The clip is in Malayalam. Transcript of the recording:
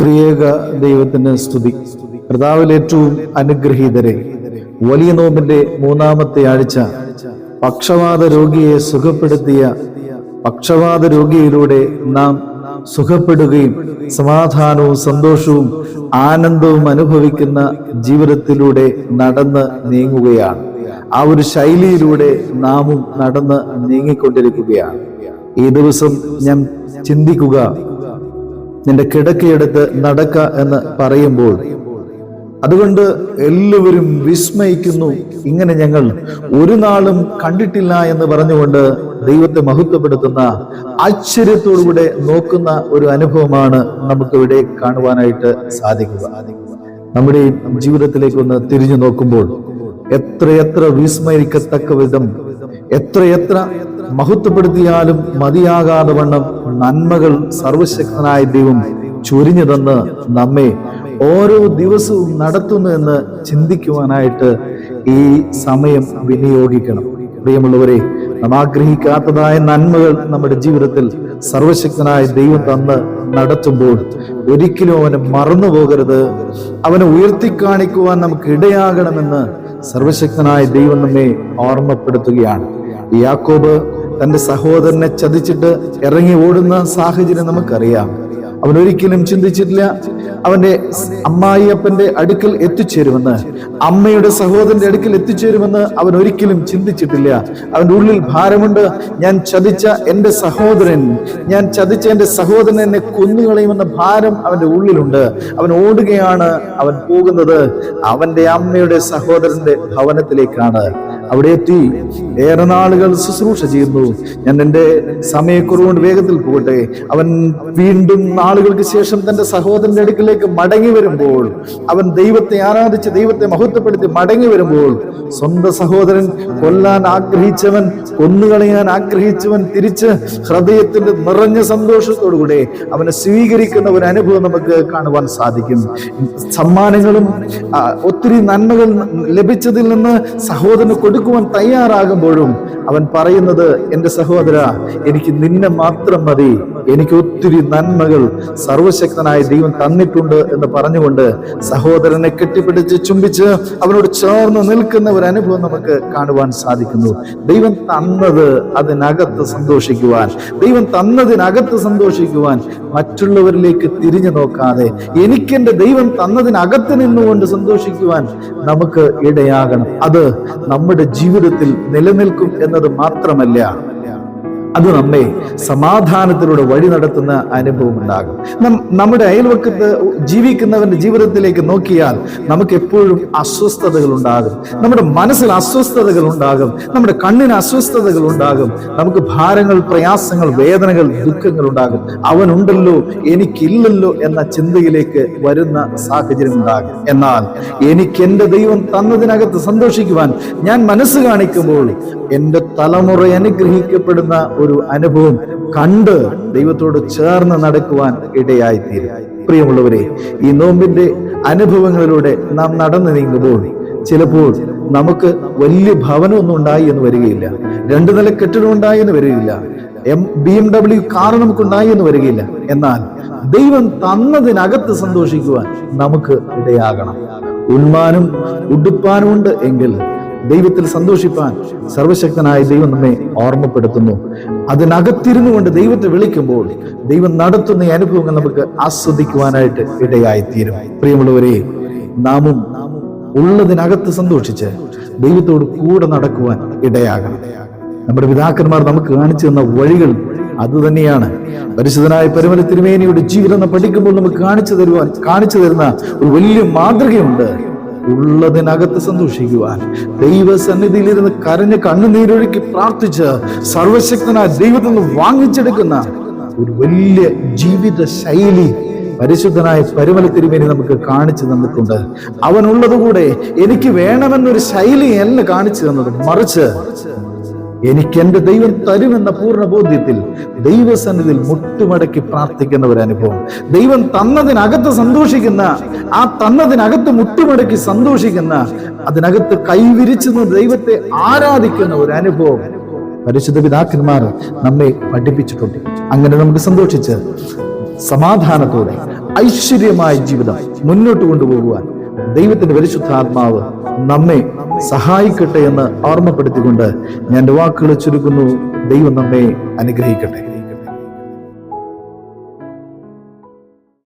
ത്രിയേക ദൈവത്തിന് സ്തുതി. കർത്താവിൽ ഏറ്റവും അനുഗ്രഹീതരെ, വലിയ നോമ്പിന്റെ 3-ാമത്തെ ആഴ്ച പക്ഷവാത രോഗിയെ സുഖപ്പെടുത്തിയ പക്ഷവാത രോഗിയിലൂടെ നാം സുഖപ്പെടുകയും സമാധാനവും സന്തോഷവും ആനന്ദവും അനുഭവിക്കുന്ന ജീവിതത്തിലൂടെ നടന്ന് നീങ്ങുകയാണ്. ആ ഒരു ശൈലിയിലൂടെ നാമും നടന്ന് നീങ്ങിക്കൊണ്ടിരിക്കുകയാണ്. ഈ ദിവസം ഞാൻ ചിന്തിക്കുക, നിന്റെ കിടക്കയെടുത്ത് നടക്ക എന്ന് പറയുമ്പോൾ അതുകൊണ്ട് എല്ലാവരും വിസ്മയിക്കുന്നു. ഇങ്ങനെ ഞങ്ങൾ ഒരു നാളും കണ്ടിട്ടില്ല എന്ന് പറഞ്ഞുകൊണ്ട് ദൈവത്തെ മഹത്വപ്പെടുത്തുന്ന, ആശ്ചര്യത്തോടുകൂടെ നോക്കുന്ന ഒരു അനുഭവമാണ് നമുക്കിവിടെ കാണുവാനായിട്ട് സാധിക്കുക. നമ്മുടെ ജീവിതത്തിലേക്ക് ഒന്ന് തിരിഞ്ഞു നോക്കുമ്പോൾ എത്രയെത്ര വിസ്മയിക്കത്തക്ക വിധം, എത്രയെത്ര മഹത്വപ്പെടുത്തിയാലും മതിയാകാതെ വണ്ണം നന്മകൾ സർവശക്തനായ ദൈവം ചൊരിഞ്ഞു തന്ന് നമ്മെ ഓരോ ദിവസവും നടത്തുന്നു എന്ന് ചിന്തിക്കുവാനായിട്ട് ഈ സമയം വിനിയോഗിക്കണം. പ്രിയമുള്ളവരെ, നാം ആഗ്രഹിക്കാത്തതായ നന്മകൾ നമ്മുടെ ജീവിതത്തിൽ സർവശക്തനായ ദൈവം തന്ന് നടത്തുമ്പോൾ ഒരിക്കലും അവനെ മറന്നു പോകരുത്. അവനെ ഉയർത്തിക്കാണിക്കുവാൻ നമുക്ക് ഇടയാകണമെന്ന് സർവശക്തനായ ദൈവം നമ്മെ ഓർമ്മപ്പെടുത്തുകയാണ്. യാക്കോബ് തന്റെ സഹോദരനെ ചതിച്ചിട്ട് ഇറങ്ങി ഓടുന്ന സാഹചര്യം നമുക്കറിയാം. അവൻ ഒരിക്കലും ചിന്തിച്ചിട്ടില്ല അവന്റെ അമ്മായിയപ്പന്റെ അടുക്കൽ എത്തിച്ചേരുമെന്ന്, അമ്മയുടെ സഹോദരന്റെ അടുക്കൽ എത്തിച്ചേരുമെന്ന് അവൻ ഒരിക്കലും ചിന്തിച്ചിട്ടില്ല. അവന്റെ ഉള്ളിൽ ഭാരമുണ്ട്. ഞാൻ ചതിച്ച എന്റെ സഹോദരൻ എന്നെ കൊന്നുകളയുമെന്ന ഭാരം അവന്റെ ഉള്ളിലുണ്ട്. അവൻ ഓടുകയാണ്. അവൻ പോകുന്നത് അവന്റെ അമ്മയുടെ സഹോദരന്റെ ഭവനത്തിലേക്കാണ്. അവിടെ എത്തി ഏറെ നാളുകൾ ശുശ്രൂഷ ചെയ്യുന്നു. ഞാൻ എന്റെ സമയക്കുറവുകൊണ്ട് വേഗത്തിൽ പോകട്ടെ. അവൻ വീണ്ടും നാളുകൾക്ക് ശേഷം തന്റെ സഹോദരന്റെ അടുക്കിലേക്ക് മടങ്ങി വരുമ്പോൾ, അവൻ ദൈവത്തെ ആരാധിച്ച് ദൈവത്തെ മഹത്വപ്പെടുത്തി മടങ്ങി വരുമ്പോൾ, സ്വന്തം സഹോദരൻ കൊല്ലാൻ ആഗ്രഹിച്ചവൻ, കൊന്നുകളയാൻ ആഗ്രഹിച്ചവൻ തിരിച്ച് ഹൃദയത്തിന്റെ നിറഞ്ഞ സന്തോഷത്തോടുകൂടെ അവനെ സ്വീകരിക്കുന്ന ഒരു അനുഭവം നമുക്ക് കാണുവാൻ സാധിക്കും. സമ്മാനങ്ങളും ഒത്തിരി നന്മകൾ ലഭിച്ചതിൽ നിന്ന് സഹോദരന് കൊടുക്കുവാൻ തയ്യാറാകുമ്പോഴും അവൻ പറയുന്നത്, എന്റെ സഹോദര, എനിക്ക് നിന്നെ മാത്രം മതി, എനിക്ക് ഒത്തിരി നന്മകൾ സർവശക്തനായ ദൈവം തന്നിട്ടുണ്ട് എന്ന് പറഞ്ഞുകൊണ്ട് സഹോദരനെ കെട്ടിപ്പിടിച്ച് ചുംബിച്ച് അവനോട് ചേർന്ന് നിൽക്കുന്ന ഒരു അനുഭവം നമുക്ക് കാണുവാൻ സാധിക്കുന്നു. ദൈവം തന്നത് അതിനകത്ത് സന്തോഷിക്കുവാൻ, ദൈവം തന്നതിനകത്ത് സന്തോഷിക്കുവാൻ, മറ്റുള്ളവരിലേക്ക് തിരിഞ്ഞു നോക്കാതെ എനിക്കെന്റെ ദൈവം തന്നതിനകത്ത് നിന്നുകൊണ്ട് സന്തോഷിക്കുവാൻ നമുക്ക് ഇടയാകണം. അത് നമ്മുടെ ജീവിതത്തിൽ നിലനിൽക്കും എന്നത് മാത്രമല്ല, അത് നമ്മെ സമാധാനത്തിലൂടെ വഴി നടത്തുന്ന അനുഭവം ഉണ്ടാകും. നമ്മുടെ അയൽവക്കത്ത് ജീവിക്കുന്നവന്റെ ജീവിതത്തിലേക്ക് നോക്കിയാൽ നമുക്ക് എപ്പോഴും അസ്വസ്ഥതകൾ ഉണ്ടാകും. നമ്മുടെ മനസ്സിൽ അസ്വസ്ഥതകൾ ഉണ്ടാകും. നമ്മുടെ കണ്ണിന് അസ്വസ്ഥതകൾ ഉണ്ടാകും. നമുക്ക് ഭാരങ്ങൾ, പ്രയാസങ്ങൾ, വേദനകൾ, ദുഃഖങ്ങൾ ഉണ്ടാകും. അവനുണ്ടല്ലോ എനിക്കില്ലല്ലോ എന്ന ചിന്തയിലേക്ക് വരുന്ന സാഹചര്യം ഉണ്ടാകും. എന്നാൽ എനിക്ക് എന്റെ ദൈവം തന്നതിനകത്ത് സന്തോഷിക്കുവാൻ ഞാൻ മനസ്സ് കാണിക്കുമ്പോൾ എന്റെ തലമുറ അനുഗ്രഹിക്കപ്പെടുന്ന ഒരു അനുഭവം കണ്ട് ദൈവത്തോട് ചേർന്ന് നടക്കുവാൻ ഇടയായിത്തീരും. പ്രിയമുള്ളവരെ, ഈ നോമ്പിന്റെ അനുഭവങ്ങളിലൂടെ നാം നടന്നു നീങ്ങുമ്പോൾ ചിലപ്പോൾ നമുക്ക് വലിയ ഭവനമൊന്നും ഉണ്ടായി എന്ന് വരികയില്ല, 2 നില കെട്ടിടം ഉണ്ടായി എന്ന് വരികയില്ല, BMW കാർ നമുക്കുണ്ടായി എന്ന് വരികയില്ല. എന്നാൽ ദൈവം തന്നതിനകത്ത് സന്തോഷിക്കുവാൻ നമുക്ക് ഇടയാകണം. ഉണ്മാനും ഉടുപ്പാനും ഉണ്ട് എങ്കിൽ ദൈവത്തിൽ സന്തോഷിപ്പാൻ സർവശക്തനായ ദൈവം നമ്മെ ഓർമ്മപ്പെടുത്തുന്നു. അതിനകത്തിരുന്നു കൊണ്ട് ദൈവത്തെ വിളിക്കുമ്പോൾ ദൈവം നടത്തുന്ന ഈ അനുഭവങ്ങൾ നമുക്ക് ആസ്വദിക്കുവാനായിട്ട് ഇടയായിത്തീരും. പ്രിയമുള്ളവരെ, നാമും ഉള്ളതിനകത്ത് സന്തോഷിച്ച് ദൈവത്തോട് കൂടെ നടക്കുവാൻ ഇടയാകണം. നമ്മുടെ പിതാക്കന്മാർ നമുക്ക് കാണിച്ചു തന്ന വഴികൾ അതുതന്നെയാണ്. പരിശുദ്ധനായ പരിമല തിരുമേനിയുടെ ജീവിതം പഠിക്കുമ്പോൾ നമുക്ക് കാണിച്ചു തരുന്ന ഒരു വലിയ മാതൃകയുണ്ട്. ഉള്ളതിനകത്ത് സന്തോഷിക്കുവാൻ, ദൈവസന്നിധിയിലിരുന്ന് കരഞ്ഞ് കണ്ണുനീരൊഴുക്കി പ്രാർത്ഥിച്ച് സർവശക്തനായ ദൈവത്തിൽ നിന്ന് വാങ്ങിച്ചെടുക്കുന്ന ഒരു വലിയ ജീവിത ശൈലി പരിശുദ്ധനായ പരിമല തിരുമേനി നമുക്ക് കാണിച്ചു തന്നിട്ടുണ്ട്. അവനുള്ളതുകൂടെ എനിക്ക് വേണമെന്നൊരു ശൈലിയല്ല കാണിച്ചു തന്നത്, മറിച്ച് എനിക്ക് എന്റെ ദൈവം തരുമെന്ന പൂർണ്ണ ബോധ്യത്തിൽ ദൈവസന്നിധിയിൽ മുട്ടുമടക്കി പ്രാർത്ഥിക്കുന്ന ഒരു അനുഭവം, ദൈവം തന്നതിനകത്ത് സന്തോഷിക്കുന്ന, ആ തന്നതിനകത്ത് മുട്ടുമടക്കി സന്തോഷിക്കുന്ന, അതിനകത്ത് കൈവിരിച്ച് ദൈവത്തെ ആരാധിക്കുന്ന ഒരു അനുഭവം പരിശുദ്ധ പിതാക്കന്മാർ നമ്മെ പഠിപ്പിച്ചിട്ടുണ്ട്. അങ്ങനെ നമുക്ക് സന്തോഷിച്ച് സമാധാനത്തോടെ ഐശ്വര്യമായ ജീവിതം മുന്നോട്ട് കൊണ്ടുപോകുവാൻ ദൈവത്തിന്റെ പരിശുദ്ധാത്മാവ് നമ്മെ സഹായിക്കട്ടെ എന്ന് ഓർമ്മപ്പെടുത്തിക്കൊണ്ട് ഞാൻ വാക്കുകൾ ചുരുക്കുന്നു. ദൈവം നമ്മെ അനുഗ്രഹിക്കട്ടെ.